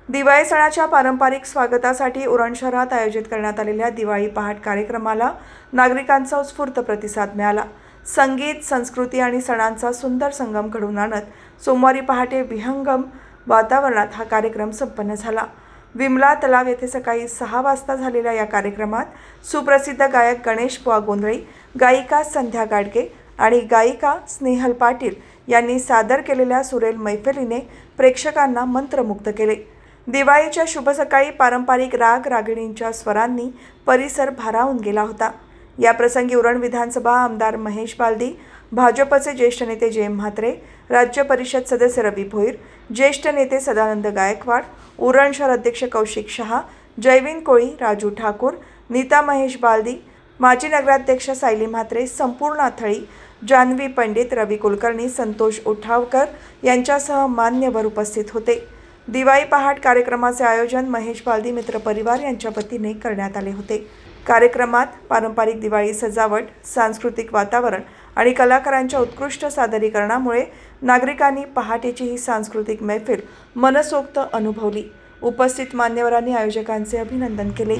दिवाळी सणाच्या पारंपरिक स्वागतासाठी उरण शहरात आयोजित करण्यात आलेल्या दिवाळी पहाट कार्यक्रमाला नागरिकांचा उत्स्फूर्त प्रतिसाद मिळाला। संगीत, संस्कृती आणि सणांचा सुंदर संगम घडवून आणत सोमवारी पहाटे विहंगम वातावरणात हा कार्यक्रम संपन्न झाला। विमला तलाव येथे सकाळी 6 वाजता झालेल्या या कार्यक्रमात सुप्रसिद्ध गायक गणेश बुवा गोंधळी, गायिका संध्या गाडगे आणि गायिका स्नेहल पाटील यांनी सादर केलेल्या सुरेल मैफिलीने प्रेक्षकांना मंत्रमुग्ध केले। दिवाळीच्या शुभ सकाळी पारंपरिक राग रागिणींच्या स्वरांनी परिसर भारावून गेला होता। या प्रसंगी उरण विधानसभा आमदार महेश बालदी, भाजपचे ज्येष्ठ नेते जय म्हात्रे, राज्य परिषद सदस्य रवी भोईर, ज्येष्ठ नेते सदानंद गायकवाड, उरण शहर अध्यक्ष कौशिक शहा, जयविन कोळी, राजू ठाकूर, नीता महेश बालदी, माजी नगराध्यक्ष सायली म्हात्रे, संपूर्ण अथळी, जान्हवी पंडित, रवी कुलकर्णी, संतोष उठावकर यांच्यासह मान्यवर उपस्थित होते। दिवाळी पहाट कार्यक्रमाचे आयोजन महेश बालदी मित्र परिवार यांच्या वतीने करण्यात आले होते। कार्यक्रमात पारंपरिक दिवाळी सजावट, सांस्कृतिक वातावरण आणि कलाकारांच्या उत्कृष्ट सादरीकरणामुळे नागरिकांनी पहाटेची ही सांस्कृतिक मैफिल मनसोक्त अनुभवली। उपस्थित मान्यवरांनी आयोजकांचे अभिनंदन केले।